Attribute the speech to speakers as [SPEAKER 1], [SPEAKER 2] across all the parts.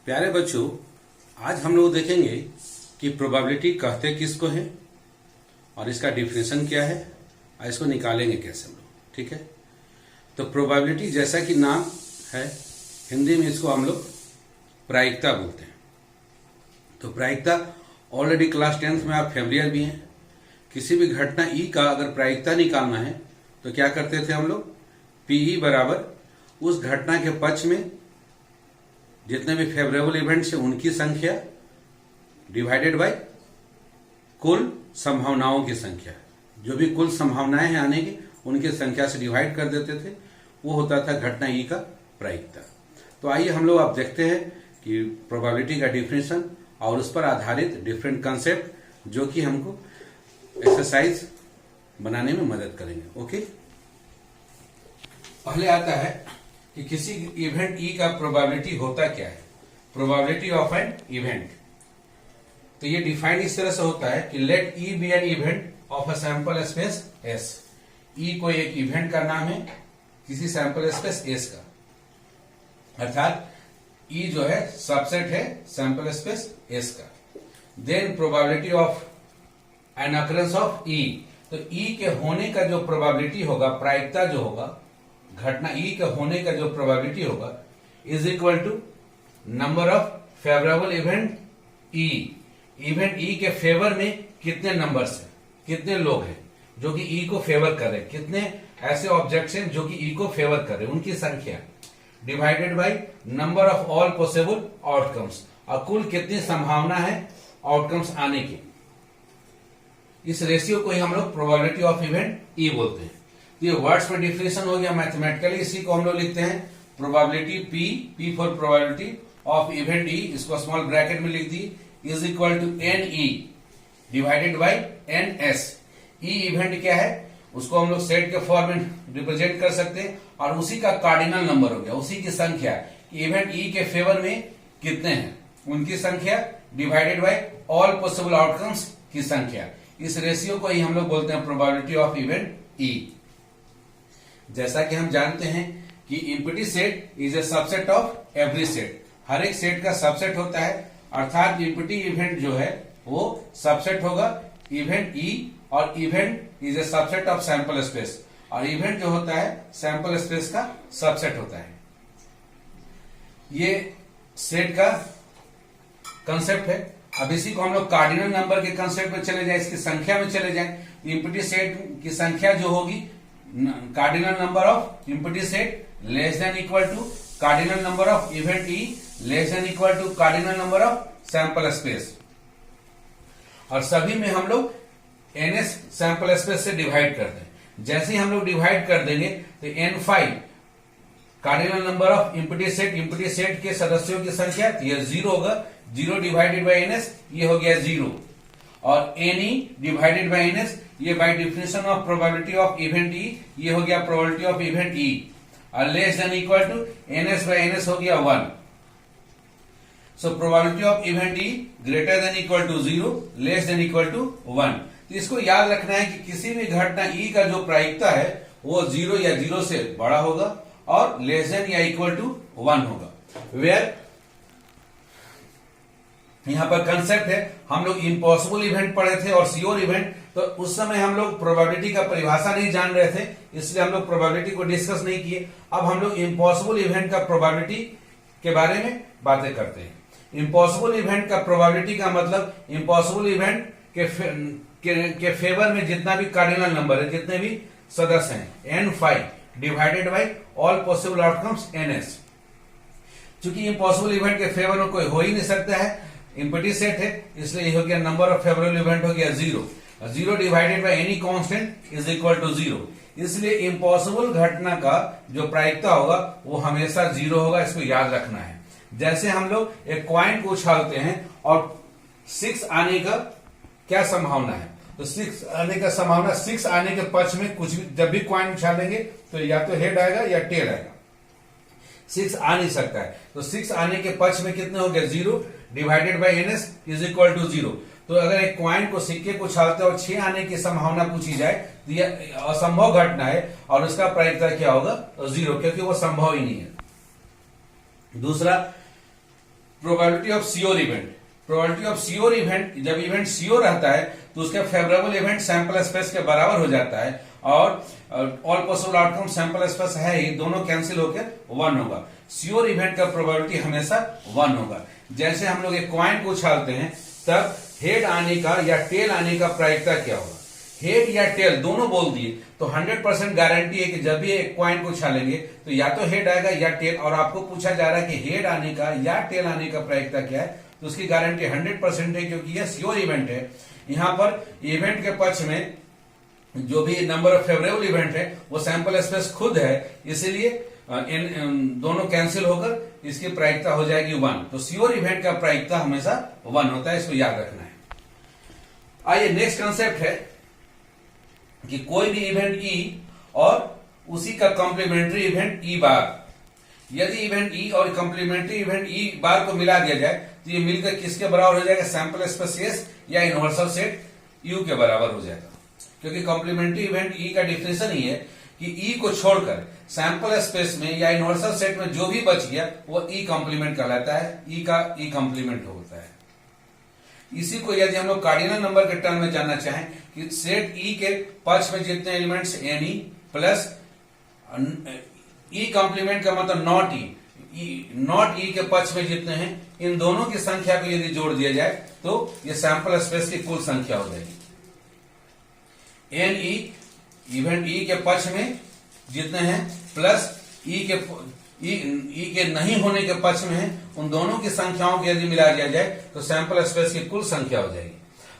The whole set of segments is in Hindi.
[SPEAKER 1] प्यारे बच्चों, आज हम लोग देखेंगे कि प्रोबेबिलिटी कहते किसको है और इसका डिफिनेशन क्या है और इसको निकालेंगे कैसे हम लोग। ठीक है, तो प्रोबेबिलिटी जैसा कि नाम है, हिंदी में इसको हम लोग प्रायिकता बोलते हैं। तो प्रायिकता ऑलरेडी क्लास 10th में आप फेमिलियर भी हैं। किसी भी घटना ई का अगर प्रायिकता निकालना है तो क्या करते थे हम लोग, पीई बराबर उस घटना के पक्ष में जितने भी फेवरेबल इवेंट्स हैं उनकी संख्या डिवाइडेड बाय कुल संभावनाओं की संख्या। जो भी कुल संभावनाएं हैं आने की उनकी संख्या से डिवाइड कर देते थे, वो होता था घटना ई का प्रायिकता। तो आइए हम लोग आप देखते हैं कि प्रोबेबिलिटी का डिफिनेशन और उस पर आधारित डिफरेंट कंसेप्ट जो कि हमको एक्सरसाइज बनाने में मदद करेंगे। ओके, पहले आता है कि किसी इवेंट ई का प्रोबेबिलिटी होता क्या है। प्रोबेबिलिटी ऑफ एन इवेंट, तो ये डिफाइंड इस तरह से होता है कि let E be an event of a sample space S. E कोई एक इवेंट का नाम है किसी सैंपल स्पेस एस का, अर्थात ई जो है सबसेट है सैंपल स्पेस एस का। Then probability of an occurrence of E, तो ई के होने का जो प्रोबेबिलिटी होगा, प्रायिकता जो होगा, घटना ई के होने का जो प्रोबेबिलिटी होगा is equal to number of favourable event E. Event E के फेवर में कितने नंबर्स हैं, कितने लोग हैं जो कि ई को फेवर कर रहे, कितने ऐसे ऑब्जेक्ट्स हैं जो कि ई को फेवर कर रहे, उनकी संख्या divided by number of all possible outcomes, और कुल कितनी संभावना है आउटकम्स आने की। इस रेशियो को ही हम लोग प्रोबेबिलिटी ऑफ इवेंट ई बोलते हैं। तो ये वर्ड्स में डिफिनेशन हो गया मैथमेटिकली, इसी को हम लोग लिखते हैं probability P for probability of event E, इसको स्मॉल ब्रैकेट में लिख दी, is equal to n E divided by n S. E event क्या है, उसको हम लोग सेट के फॉर्म में रिप्रेजेंट कर सकते हैं, और उसी का कार्डिनल नंबर हो गया, उसी की संख्या। इवेंट ई के फेवर में कितने हैं उनकी संख्या divided by all possible outcomes की संख्या। इस रेशियो को ही हम लोग बोलते हैं प्रोबेबिलिटी ऑफ इवेंट ई। जैसा कि हम जानते हैं कि empty set is a subset of every set, हर एक सेट का सबसेट होता है, अर्थात इम्पिटी इवेंट जो है वो सबसेट होगा इवेंट ई, और event is a subset of sample space, और इवेंट जो होता है सैंपल स्पेस का सबसेट होता है। ये सेट का कंसेप्ट है। अब इसी को हम लोग कार्डिनल नंबर के कंसेप्ट में चले जाए, इसकी संख्या में चले जाए। इम्पिटी सेट की संख्या जो होगी, cardinal number of empty set less than equal to cardinal number of event E less than equal to cardinal number of sample space, और सभी में हम लोग एनएस सैंपल स्पेस से डिवाइड करते हैं। जैसे ही हम लोग डिवाइड कर देंगे तो n5 cardinal number of empty set के सदस्यों की संख्या, तो यह 0 होगा, 0 डिवाइडेड बाय एनएस, ये हो गया 0, और एनई डिवाइडेड बाय एनएस, ये by definition of probability of event E, ये हो गया प्रोबेबिलिटी ऑफ इवेंट ई, और less than equal to NS by NS हो गया 1। So probability of event E greater than equal to 0, less than equal to 1। तो इसको याद रखना है कि किसी भी घटना ई का जो प्रायिकता है वो 0 या 0 से बड़ा होगा और लेस देन या इक्वल टू 1 होगा। वेयर यहां पर कंसेप्ट है, हम लोग इम्पॉसिबल इवेंट पढ़े थे और श्योर इवेंट, तो उस समय हम लोग प्रोबेबिलिटी का परिभाषा नहीं जान रहे थे, इसलिए हम लोग प्रोबेबिलिटी को डिस्कस नहीं किए। अब हम लोग इम्पॉसिबल इवेंट का प्रोबेबिलिटी के बारे में बातें करते हैं। इम्पॉसिबल इवेंट का प्रोबेबिलिटी का मतलब इम्पॉसिबल इवेंट के फेवर में जितना भी कार्डिनल नंबर है, जितने भी सदस्य हैं, n5 divided by all possible outcomes ns। चूंकि इम्पॉसिबल इवेंट के फेवर में कोई हो ही नहीं सकता है, इम्पिटी सेट है, इसलिए ये हो गया नंबर ऑफ फेवरेबल इवेंट हो गया 0, 0 divided by any constant is equal to 0। इसलिए इम्पॉसिबल घटना का जो प्रायिकता होगा वो हमेशा 0 होगा, इसको याद रखना है। जैसे हम लोग एक कॉइन को उछालते हैं और 6 आने का क्या संभावना है, तो 6 आने का संभावना, 6 आने के पक्ष में कुछ भी, जब भी कॉइन उछालेंगे तो या तो हेड आएगा या टेल आएगा, 6 आ नहीं सकता है। तो 6 आने के पक्ष में कितने हो गए, 0 divided by NS is equal to 0। तो अगर एक कॉइन को, सिक्के को उछालते और 6 आने की संभावना पूछी जाए तो यह असंभव घटना है, और उसका प्रायिकता क्या होगा, तो 0, क्योंकि वो संभव ही नहीं है। दूसरा, probability of sure event. Probability of sure event, जब इवेंट श्योर रहता है तो उसका फेवरेबल इवेंट सैंपल स्पेस के बराबर हो जाता है और all possible outcome sample space है ही, दोनों कैंसिल होकर 1 होगा। श्योर इवेंट का प्रोबेबिलिटी हमेशा 1 होगा। जैसे हम लोग एक कॉइन को उछालते हैं तब हेड आने का या टेल आने का प्रायिकता क्या होगा? हेड या टेल दोनों बोल दिए तो 100% गारंटी है कि जब भी एक कॉइन को उछालेंगे तो या तो हेड आएगा या टेल, और आपको पूछा जा रहा है कि हेड आने का या टेल आने का प्रायिकता क्या है, तो उसकी गारंटी 100% है क्योंकि यह श्योर इवेंट है। यहां पर इवेंट के पक्ष में जो भी नंबर ऑफ फेवरेबल इवेंट है वो सैंपल स्पेस खुद है, इसीलिए इन दोनों कैंसिल होकर इसकी प्रायिकता हो जाएगी 1। तो श्योर इवेंट का प्रायिकता हमेशा 1 होता है, इसको याद रखना है। आइए नेक्स्ट कंसेप्ट है कि कोई भी इवेंट ई और उसी का कॉम्प्लीमेंट्री इवेंट ई बार। यदि इवेंट ई और कॉम्प्लीमेंट्री इवेंट ई बार को मिला दिया जाए तो ये मिलकर किसके बराबर हो जाएगा? सैंपल स्पेस एस या यूनिवर्सल सेट यू के बराबर हो जाएगा। क्योंकि कॉम्प्लीमेंट्री इवेंट ई का डिफिनेशन ही है कि ई को छोड़कर सैंपल स्पेस में या यूनिवर्सल सेट में जो भी बच गया वो ई कॉम्प्लीमेंट कहलाता है, ई का ई कॉम्प्लीमेंट होता है। इसी को यदि हम लोग कार्डिनल नंबर के टर्म में जानना चाहें कि सेट ई के पक्ष में जितने elements N E plus E complement का मतलब नॉट ई के पक्ष में जितने हैं, इन दोनों की संख्या को यदि जोड़ दिया जाए तो ये सैंपल स्पेस की कुल संख्या हो जाएगी। एन ई इवेंट ई के पक्ष में जितने हैं प्लस ई के नहीं होने के पक्ष में है, उन दोनों की संख्याओं को यदि मिला दिया जाए तो सैंपल स्पेस की कुल संख्या हो जाएगी।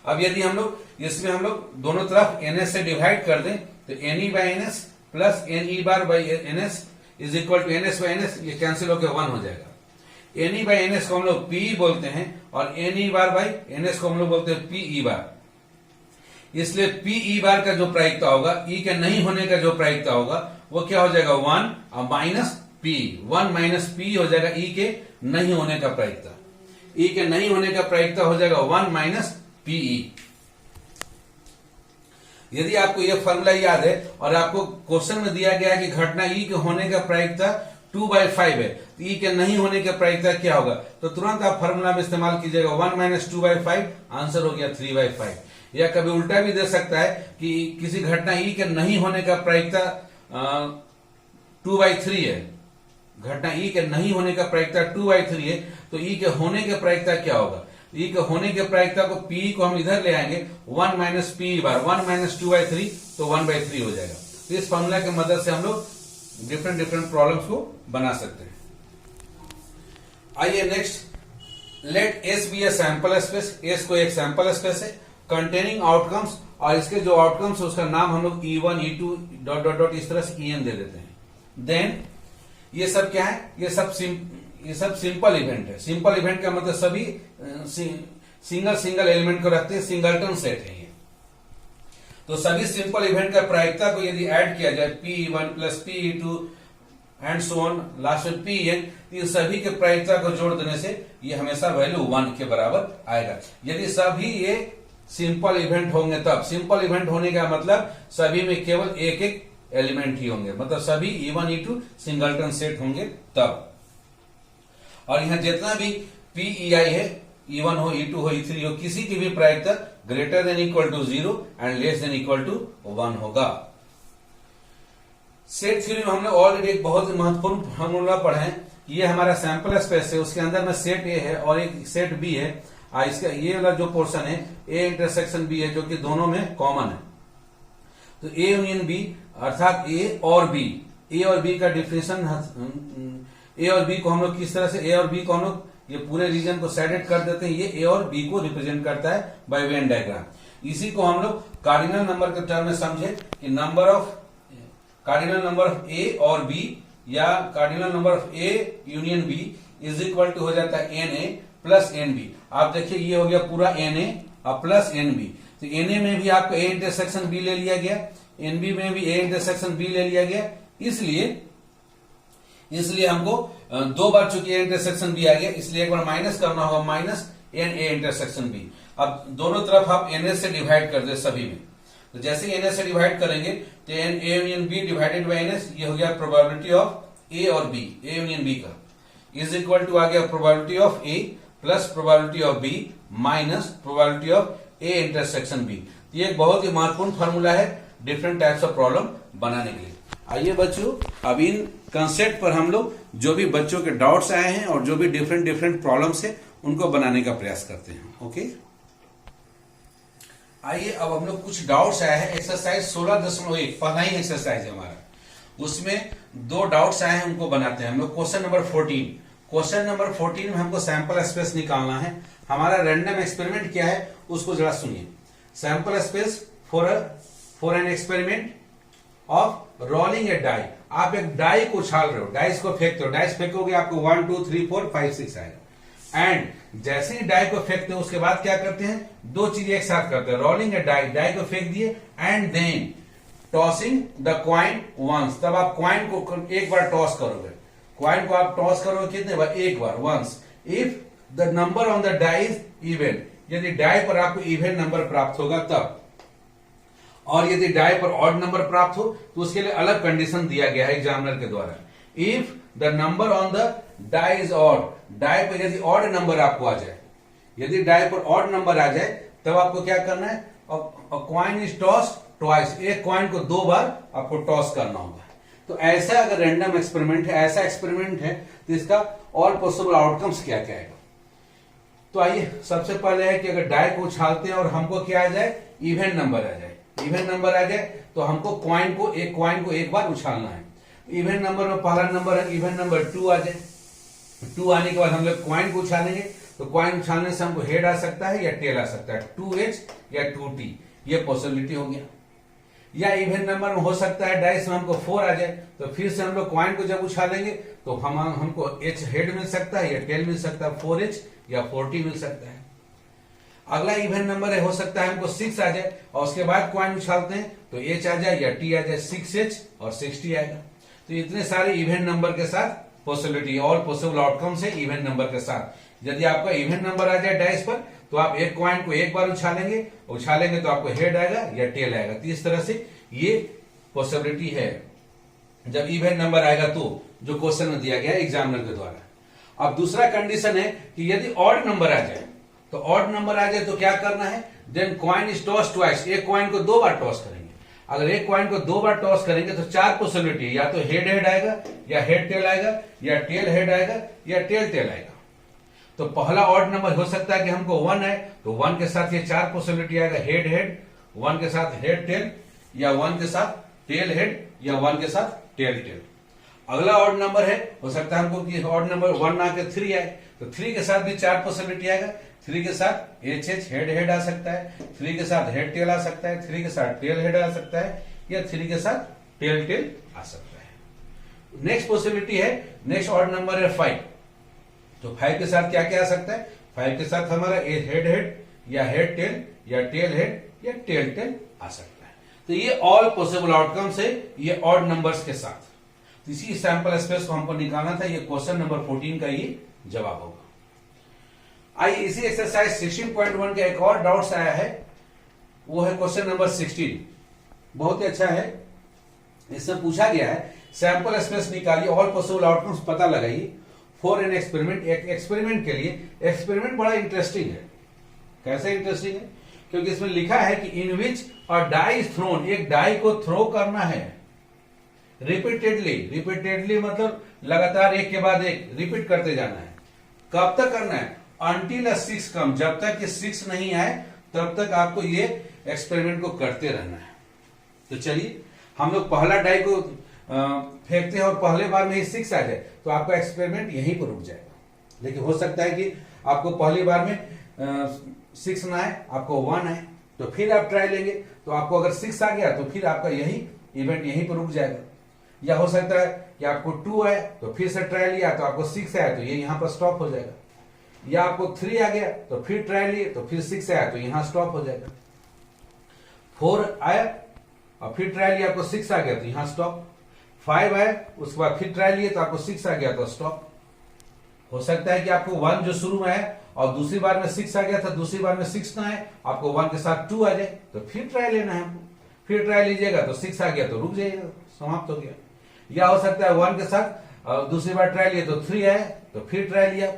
[SPEAKER 1] अब यदि हम लोग इसमें हम लोग दोनों तरफ एनएस से डिवाइड कर दें तो N E by NS plus N E bar by NS is equal to NS by NS, ये कैंसिल होकर 1 हो जाएगा। एन ई बाई एनएस को हम लोग पी बोलते हैं और N E bar by NS को हम लोग बोलते हैं पी ई बार। इसलिए पी ई बार का जो प्रायिकता होगा, ई के नहीं होने का जो प्रायिकता होगा वो क्या हो जाएगा? 1 और माइनस पी, 1 माइनस पी हो जाएगा ई के नहीं होने का प्रायिकता। ई के नहीं होने का प्रायिकता हो जाएगा 1 माइनस पीई। यदि आपको यह फॉर्मूला याद है और आपको क्वेश्चन में दिया गया है कि घटना ई के होने का प्रायिकता 2/5 है, तो ई के नहीं होने का प्रायिकता क्या होगा? तो तुरंत आप फॉर्मूला में इस्तेमाल कीजिएगा 1 माइनस 2/5, आंसर हो गया 3/5। या कभी उल्टा भी दे सकता है कि किसी घटना ई के नहीं होने का प्रायिकता 2/3 है, घटना ई के नहीं होने का प्रायिकता 2/3 है, तो ई के होने के प्रायिकता क्या होगा? ई के होने के प्रायिकता को पी को हम इधर ले आएंगे 1 माइनस पी बार, 1 माइनस 2/3 तो 1/3 हो जाएगा। तो इस फॉर्मूला की मदद से हम लोग डिफरेंट प्रॉब्लम्स को बना सकते हैं। आइए next, let S be a sample space. S को एक सैंपल स्पेस है कंटेनिंग आउटकम्स, और इसके जो आउटकम्स है उसका नाम हम लोग E1 E2 dot dot dot इस तरह से EN दे देते हैं। देन ये सब क्या है? ये सब सिंपल इवेंट है। सिंपल इवेंट का मतलब सभी सिंगल एलिमेंट को रखते हैं, सिंगलटन सेट है ये। तो सभी सिंपल इवेंट का प्रायिकता को यदि ऐड किया जाए P1 plus P2 and so on last में Pn, तो सभी के प्रायिकता को जोड़ देने से ये हमेशा वैल्यू 1 के बराबर आएगा। यदि सभी ये सिंपल इवेंट होंगे तब, सिंपल इवेंट होने का मतलब सभी में केवल एक एक एलिमेंट ही होंगे, मतलब सभी E1 E2 सिंगलटन सेट होंगे तब। और यहां जितना भी PEI है, E1 हो E2 हो E3 हो, किसी की भी प्रायिकता greater than equal to 0 and less than equal to 1 होगा। सेट थ्योरी में हमने ऑलरेडी एक बहुत ही महत्वपूर्ण फॉर्मूला पढ़ा है। ये हमारा सैंपल स्पेस है, उसके अंदर में सेट ए है और एक सेट बी है। इसका ये वाला जो पोर्शन है ए इंटरसेक्शन बी है, जो कि दोनों में कॉमन है। तो ए यूनियन बी अर्थात ए और बी का डिफिनेशन, ए और बी को हम लोग किस तरह से, ए और बी को हम लोग ये पूरे रीजन को सेडेड कर देते हैं। ये ए और बी को रिप्रेजेंट करता है बाय वेन डायग्राम। इसी को हम लोग कार्डिनल नंबर के टर्म में समझे कि कार्डिनल नंबर ऑफ ए और बी या cardinal number of A union B is equal to हो जाता है N A plus N B. आप देखिए ये हो गया पूरा एन ए और प्लस एन बी। तो एन ए में भी आपको ए इंटरसेक्शन बी ले लिया गया, एन बी में भी ए इंटरसेक्शन बी ले लिया गया। इसलिए हमको 2 बार चूंकि ए इंटरसेक्शन बी आ गया, इसलिए एक बार माइनस करना होगा, minus N A intersection B. अब दोनों तरफ आप एन एस से डिवाइड कर दे सभी में। तो जैसे ही एन एस से डिवाइड करेंगे तो N A union B divided by N S, ये हो गया प्रोबेबिलिटी ऑफ ए और बी, ए यूनियन बी का। इज इक्वल टू आ गया probability of A plus probability of B minus probability of A intersection B. ये एक बहुत ही महत्वपूर्ण फार्मूला है डिफरेंट टाइप्स ऑफ प्रॉब्लम बनाने के लिए। आइए बच्चों, अब इन कंसेप्ट पर हम लोग जो भी बच्चों के डाउट्स आए हैं और जो भी डिफरेंट डिफरेंट प्रॉब्लम्स है उनको बनाने का प्रयास करते हैं। ओके, आइए अब हम लोग कुछ डाउट्स आए हैं। एक्सरसाइज 16.1 पहला ही एक्सरसाइज है हमारा, उसमें 2 डाउट्स आए हैं, उनको बनाते हैं हम लोग। क्वेश्चन नंबर 14, क्वेश्चन नंबर 14 में हमको सैंपल स्पेस निकालना है। हमारा रैंडम एक्सपेरिमेंट क्या है उसको जरा सुनिए। Sample space for an experiment of rolling a die. आप एक डाई को उछाल रहे हो, डाइस को फेंकते हो, डाइस फेंकोगे आपको 1 2 3 4 5 6 आएगा। एंड जैसे ही डाई को फेंकते हो उसके बाद क्या करते हैं, 2 चीजें एक साथ करते हैं। रोलिंग ए डाई, डाई को फेंक दिए, and then tossing the coin once. तब आप कॉइन को एक बार टॉस करोगे। कॉइन को आप टॉस करोगे कितने बार, एक बार, once. If the number on the die is even, यदि डाई पर आपको इवन नंबर प्राप्त होगा तब। और यदि डाई पर ऑड नंबर प्राप्त हो तो उसके लिए अलग कंडीशन दिया गया है एग्जामिनर के द्वारा। If the number on the die is odd, die पर यदि ऑड नंबर आपको आ जाए, यदि डाई पर ऑड नंबर आ जाए तब आपको क्या करना है, कॉइन इज टॉस ट्वाइस, एक कॉइन को 2 बार आपको टॉस करना होगा। तो ऐसा अगर रैंडम एक्सपेरिमेंट है, ऐसा एक्सपेरिमेंट है, तो इसका ऑल पॉसिबल आउटकम्स क्या क्या आएगा। तो आइए सबसे पहले है कि अगर डाई को उछालते हैं और हमको क्या आ जाए, इवन नंबर आ जाए। इवन नंबर आ जाए तो हमको कॉइन को एक बार उछालना है। इवन नंबर में पहला नंबर है, इवन नंबर 2 आ जाए। 2 आने के बाद हम लोग कॉइन को उछालेंगे, तो कॉइन उछालने से हमको हेड आ सकता है या टेल आ सकता है, 2H या 2T, ये पॉसिबिलिटी हो गया। या इवन नंबर में हो सकता है डाइस में हमको 4 आ जाए, तो फिर से हम लोग कॉइन को जब उछालेंगे तो हमको H हेड मिल सकता है या टेल मिल सकता है, 4H या 4T मिल सकता है। अगला इवन नंबर है, हो सकता है हमको 6 आ जाए और उसके बाद कॉइन उछालते हैं तो H आ जाए या T आ जाए, 6H और 6T आएगा। तो इतने सारे इवन नंबर के साथ पॉसिबिलिटी, ऑल पॉसिबल आउटकम्स है इवन नंबर के साथ। यदि आपका इवन नंबर आ जाए डाइस पर तो आप एक कॉइन को एक बार उछालेंगे तो आपको हेड आएगा या टेल आएगा। तो इस तरह से ये पॉसिबिलिटी है जब इवन नंबर आएगा तो, जो क्वेश्चन में दिया गया है एग्जामिनर के द्वारा। अब दूसरा कंडीशन है कि यदि ऑड नंबर आ जाए, तो ऑड नंबर आ जाए तो क्या करना है, then coin is toss twice, एक कॉइन को 2 बार टॉस करेंगे। अगर एक कॉइन को 2 बार टॉस करेंगे तो 4 पॉसिबिलिटी है, या तो हेड हेड आएगा या हेड टेल आएगा या टेल हेड आएगा या टेल टेल आएगा। तो पहला ऑड नंबर हो सकता है कि हमको 1 है, तो 1 के साथ ये 4 पॉसिबिलिटी आएगा, हेड हेड, 1 के साथ हेड टेल, या 1 के साथ टेल हेड, या 1 के साथ टेल टेल। अगला ऑड नंबर है, हो सकता है हमको कि ऑड नंबर 1 ना के 3 आए, तो 3 के साथ भी 4 पॉसिबिलिटी आएगा। 3 के साथ HH हेड हेड आ सकता है, 3 के साथ हेड टेल आ सकता है, 3 के साथ टेल हेड आ सकता है, या 3 के साथ टेल टेल आ सकता है। नेक्स्ट पॉसिबिलिटी है, नेक्स्ट ऑड नंबर है 5, तो 5 के साथ क्या क्या आ सकता है, 5 के साथ हमारा हेड हेड या हेड टेल या टेल हेड या टेल टेल आ सकता है। तो ये ऑल पॉसिबल आउटकम्स है ये ऑड नंबर्स के साथ। तो इसी सैंपल स्पेस को हमको निकालना था, ये क्वेश्चन नंबर 14 का ये जवाब होगा। आइए इसी एक्सरसाइज 16.1 का एक और डाउट्स आया है, वो है क्वेश्चन नंबर 16। बहुत ही अच्छा है, इसमें पूछा गया है सैंपल स्पेस निकालिए, ऑल पॉसिबल आउटकम्स पता लगाइए फॉर एन एक्सपेरिमेंट। एक एक्सपेरिमेंट के लिए, एक्सपेरिमेंट बड़ा इंटरेस्टिंग है। कैसे इंटरेस्टिंग है, क्योंकि इसमें लिखा है कि इन विच अ डाई इज थ्रोन, एक डाई को थ्रो करना है रिपीटेडली मतलब लगातार एक के बाद एक रिपीट करते जाना है। कब तक करना है, अनटिल 6 कम, जब तक कि 6 नहीं आए तब तक आपको ये एक्सपेरिमेंट को करते रहना है। तो चलिए हम लोग पहला डाई को फेंकते हैं और पहले बार में ही 6 आ जाए तो आपका एक्सपेरिमेंट यहीं पर रुक जाएगा। लेकिन हो सकता है कि आपको पहली बार में 6 ना आए, आपको 1 आए, तो फिर आप ट्राई लेंगे, तो आपको अगर 6 आ गया तो फिर आपका यही इवेंट यहीं पर रुक जाएगा। या हो सकता है कि आपको 2 आए तो फिर से ट्राई लिया तो आपको 6 आया तो ये यहां पर स्टॉप हो जाएगा। या आपको 3 आ गया तो फिर ट्राई लिए तो फिर 6 आया तो यहां स्टॉप हो जाएगा। 4 आया और फिर ट्राई लिया आपको 6 आ गया तो यहां स्टॉप। 5 आया उसके बाद फिर ट्राई लिए तो आपको 6 आ गया तो स्टॉप। हो सकता है कि आपको 1 जो शुरू में है और दूसरी बार में 6 आ गया था, दूसरी बार में 6 ना आए, आपको 1 के साथ 2 आ जाए तो फिर ट्राई लेना है आपको। फिर ट्राई लीजिएगा तो 6 आ गया तो रुक जाइएगा, समाप्त हो गया। या हो सकता है 1 के साथ दूसरी बार ट्राई लिए तो 3 आए तो फिर ट्राई लिया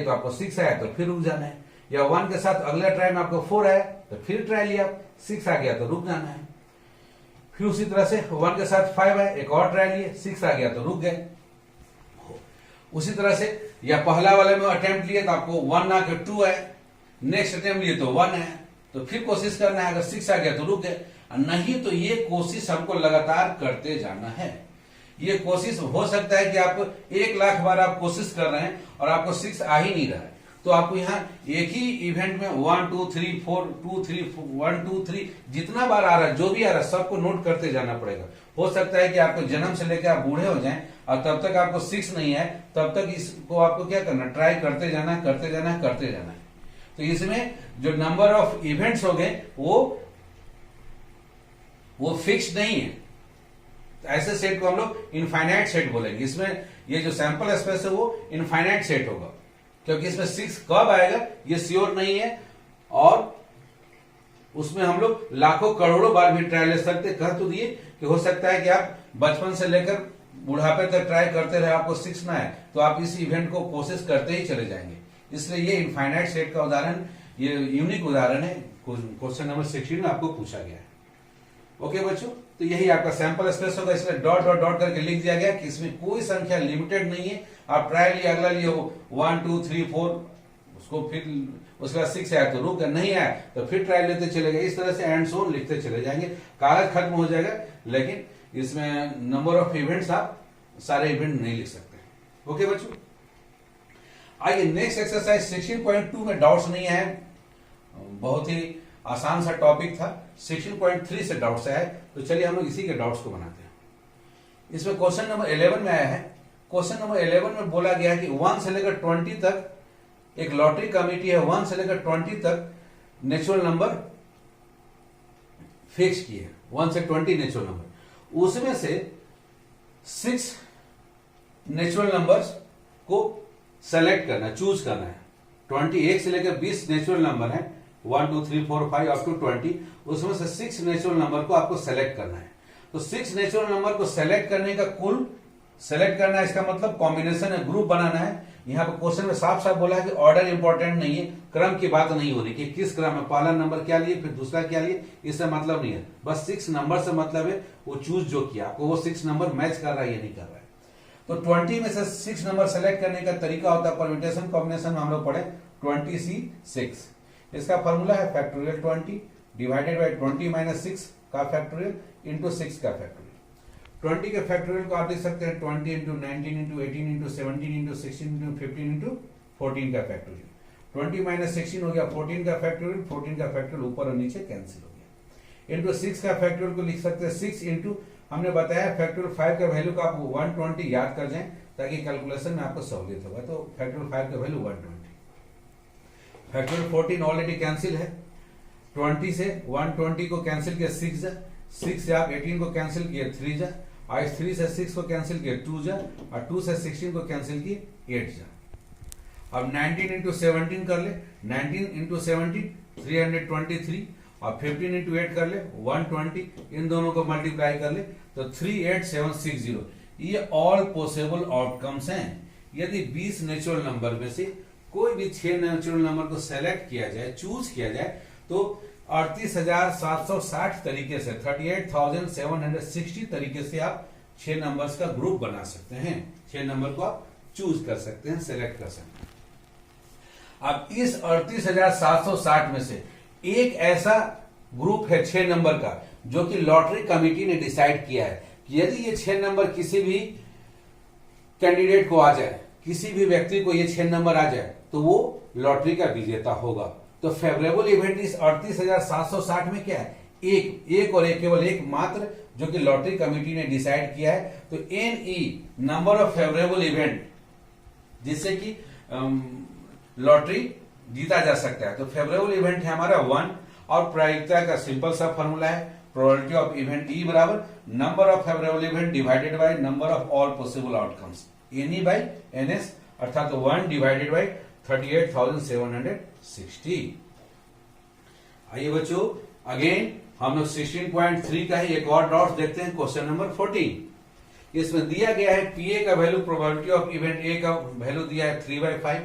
[SPEAKER 1] तो आपको 6 आया तो फिर रुक जाना है, या 1 के साथ अगला ट्राई में आपको 4 आया तो फिर ट्राई लिया, 6 आ गया तो रुक जाना है। फिर उसी तरह से 1 के साथ 5 आया, एक और ट्राई लिए, 6 आ गया तो रुक गए। उसी तरह से या पहला वाले में अटेम्प्ट लिए तो आपको 1 ना के 2 आए, नेक्स्ट अटेम्प्ट लिए तो 1 आया, तो फिर कोशिश करना है, अगर 6 आ गया तो रुक गए, नहीं तो ये कोशिश हमको लगातार करते जाना है। ये कोशिश हो सकता है कि आप 1 लाख बार आप कोशिश कर रहे हैं और आपको 6 आ ही नहीं रहा है, तो आपको यहाँ एक ही इवेंट में 1 2 3 4 2 3 1 2 3 जितना बार आ रहा है, जो भी आ रहा है सबको नोट करते जाना पड़ेगा। हो सकता है कि आपको जन्म से लेकर आप बूढ़े हो जाएं और तब तक आपको 6 नहीं है, तब तक इसको आपको क्या करना, ट्राई करते जाना करते जाना करते जाना है। तो इसमें जो नंबर ऑफ इवेंट्स हो गए वो फिक्स नहीं है, ऐसे सेट को हम लोग इनफाइनाइट सेट बोलेंगे। इसमें ये जो सैंपल स्पेस है वो इनफाइनाइट सेट होगा, क्योंकि इसमें 6 कब आएगा ये श्योर नहीं है, और उसमें हम लोग लाखों करोड़ों बार भी ट्राई ले सकते। कह तो दिए कि हो सकता है कि आप बचपन से लेकर बुढ़ापे तक ट्राई करते रहे, आपको 6 ना आए तो आप इस इवेंट को कोशिश करते ही चले जाएंगे। इसलिए ये इनफाइनाइट सेट का उदाहरण, ये यूनिक उदाहरण है, क्वेश्चन नंबर 16 में आपको पूछा गया है। ओके बच्चों, तो यही आपका सैंपल स्पेस होगा, इसमें डॉट डॉट डॉट करके लिख दिया गया कि इसमें कोई संख्या लिमिटेड नहीं है। आप ट्राई लिए, अगला लिए 1 2 3 4, उसको फिर उसके बाद 6 आया तो रुक गया, नहीं आया तो फिर ट्राई लेते चले गए। इस तरह से एंड सोन लिखते चले जाएंगे, कागज खत्म हो जाएगा, लेकिन इसमें नंबर ऑफ इवेंट्स आप सारे इवेंट नहीं लिख सकते। ओके बच्चों, आइए नेक्स्ट एक्सरसाइज 16.2 में डाउट्स नहीं है, बहुत ही आसान सा टॉपिक था। 16.3 से डाउट्स आया है, तो चलिए हम लोग इसी के डाउट्स को बनाते हैं। इसमें क्वेश्चन नंबर 11 में आया है। क्वेश्चन नंबर 11 में बोला गया है कि 1 से लेकर 20 तक एक लॉटरी कमेटी है, 1 से लेकर 20 तक नेचुरल नंबर फिक्स किए, 1 से 20 नेचुरल नंबर, उसमें से 6 नेचुरल नंबर्स को सेलेक्ट करना है, चूज करना है। 21 से लेकर 20 नेचुरल नंबर है, 1 2 3 4 5 अप टू 20, उसमें से 6 नेचुरल नंबर को आपको सेलेक्ट करना है। तो 6 नेचुरल नंबर को सेलेक्ट करने का कुल सेलेक्ट करना है, इसका मतलब कॉम्बिनेशन है, ग्रुप बनाना है। यहाँ पे क्वेश्चन में साफ साफ बोला है कि ऑर्डर इंपॉर्टेंट नहीं है, क्रम की बात नहीं हो रही कि किस क्रम में पहला नंबर क्या लिए फिर दूसरा क्या लिए, इससे मतलब नहीं है। बस 6 नंबर से मतलब है वो चूज जो किया, आपको वो 6 नंबर मैच कर रहा है या नहीं कर रहा है। तो 20 में से 6 नंबर सेलेक्ट करने का तरीका होता है परम्यूटेशन कॉम्बिनेशन में हम लोग पढ़े 20C6। इसका फॉर्मूला है फैक्टोरियल 20 डिवाइडेड बाय 20 माइनस 6 का फैक्टोरियल इंटू 6 का फैक्टोरियल। 20 के फैक्टोरियल को आप लिख सकते हैं 20 into 19 into 18 into 17 into 16 into 15 into 14 का फैक्टोरियल। 20 माइनस 16 हो गया 14 का फैक्टोरियल, 14 का फैक्टोरियल ऊपर और नीचे कैंसिल हो गया, इंटू 6 का फैक्टोरियल को लिख सकते हैं 6 इंटू, हमने बताया फैक्टोरियल 5 का वैल्यू का आप 120 याद कर जाएं ताकि कैलकुलेशन में आपको सहूलियत होगा। तो फैक्टोरियल 5 का वैल्यू 120, फैक्टोरियल 14 ऑलरेडी कैंसिल है, 20 से 120 को कैंसिल किया 6 जा, 6 से आप 18 को कैंसिल किए 3 जा, और 3 से 6 को कैंसिल किए 2 जा, और 2 से 16 को कैंसिल किए 8 जा। अब 19 इंटू 17 कर ले, 19 इंटू 17 323, और 15 इंटू 8 कर ले 120, इन दोनों को मल्टीप्लाई कर ले तो 38760। ये ऑल पॉसिबल आउटकम्स हैं। यदि 20 नेचुरल नंबर में से कोई भी 6 नेचुरल नंबर को सेलेक्ट किया जाए, चूज किया जाए, तो 38,760 तरीके से 38,760 तरीके से आप 6 नंबर्स का ग्रुप बना सकते हैं, 6 नंबर को आप चूज कर सकते हैं, सेलेक्ट कर सकते हैं। अब इस 38,760 में से एक ऐसा ग्रुप है 6 नंबर का जो कि लॉटरी कमेटी ने डिसाइड किया है कि यदि ये 6 नंबर किसी भी कैंडिडेट को आ जाए, किसी भी व्यक्ति को ये 6 नंबर आ जाए, तो वो लॉटरी का विजेता होगा। तो फेवरेबल इवेंट इस 38,760 में क्या है, एक और एक, केवल एक मात्र, जो कि लॉटरी कमेटी ने डिसाइड किया है। तो NE number of favourable event जिससे कि लॉटरी जीता जा सकता है। तो फेवरेबल इवेंट है हमारा 1, और प्रायिकता का सिंपल सा फॉर्मूला है प्रोबेबिलिटी ऑफ इवेंट E बराबर number of favourable event divided by number of all possible outcomes, NE by NS, अर्थात 1 डिवाइडेड बाय 38,760। आइए बच्चों, अगेन हम लोग 16.3 का ही एक और डॉट देखते हैं, क्वेश्चन नंबर 14। इसमें दिया गया है पीए का value, probability of event A का वैल्यू दिया है 3/5,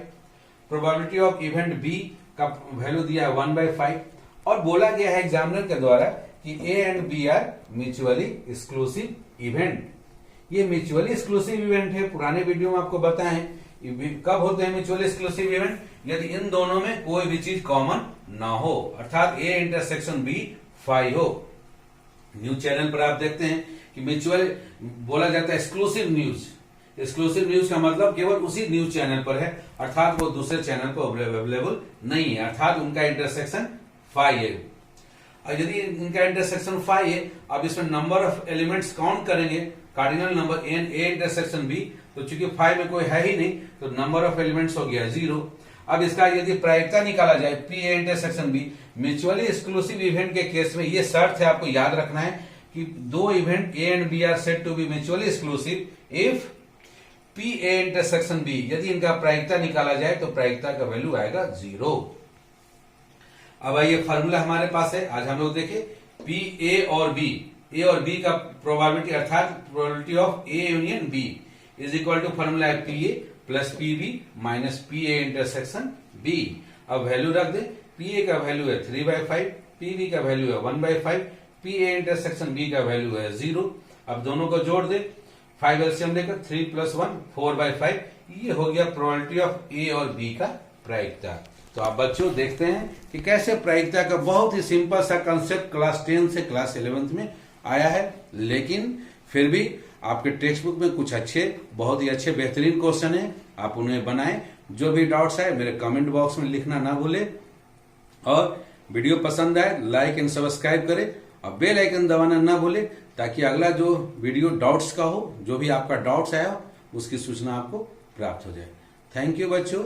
[SPEAKER 1] प्रोबेबिलिटी ऑफ इवेंट बी का वैल्यू दिया है 1/5, और बोला गया है एग्जामिनर के द्वारा कि A and B are mutually exclusive event. ये म्यूचुअली एक्सक्लूसिव इवेंट है, पुराने वीडियो में आपको बताएं कब होते हैं म्यूचुअली एक्सक्लूसिव इवेंट, यदि इन दोनों में कोई भी चीज कॉमन ना हो, अर्थात ए इंटरसेक्शन बी फाई हो। न्यूज चैनल पर आप देखते हैं कि म्यूचुअल बोला जाता है एक्सक्लूसिव न्यूज। एक्सक्लूसिव न्यूज का मतलब केवल उसी न्यूज चैनल पर है, अर्थात वो दूसरे चैनल पर अवेलेबल नहीं है, अर्थात उनका इंटरसेक्शन फाई है। और यदि इनका इंटरसेक्शन फाई है, अब इसमें नंबर ऑफ एलिमेंट्स काउंट करेंगे, cardinal number N A intersection B, तो चूंकि फाइव में कोई है ही नहीं तो नंबर ऑफ एलिमेंट्स हो गया 0। अब इसका यदि प्रायिकता निकाला जाए P A intersection B, mutually exclusive event के केस में ये शर्त है, आपको याद रखना है कि दो event A and B are said to be mutually exclusive if P A intersection B, यदि इनका प्रायिकता निकाला जाए तो प्रायिकता का वैल्यू आएगा 0। अब ये फॉर्मूला हमारे पास है, आज हम लोग देखें पी ए और बी का प्रोबेबिलिटी अर्थात probability of A union B is equal to formula है P A plus P B minus P A intersection B. अब वैल्यू रख दे, पी ए का वैल्यू है 3/5, पी बी का वैल्यू है 1/5, पी ए इंटरसेक्शन बी का वैल्यू है 0। अब दोनों को जोड़ दे, 5 एलसीएम लेकर 3 + 1 4/5, ये हो गया प्रोबेबिलिटी ऑफ ए और बी का प्रायिकता। तो आप बच्चों देखते हैं कि कैसे प्रायिकता का बहुत ही सिंपल सा कंसेप्ट क्लास 10 से क्लास 11 में आया है, लेकिन फिर भी आपके टेक्स्ट बुक में कुछ अच्छे, बहुत ही अच्छे बेहतरीन क्वेश्चन है, आप उन्हें बनाएं। जो भी डाउट्स आए मेरे कमेंट बॉक्स में लिखना ना भूले, और वीडियो पसंद आए लाइक एंड सब्सक्राइब करें और बेल आइकन दबाना ना भूले, ताकि अगला जो वीडियो डाउट्स का हो, जो भी आपका डाउट्स आया उसकी सूचना आपको प्राप्त हो जाए। थैंक यू बच्चों।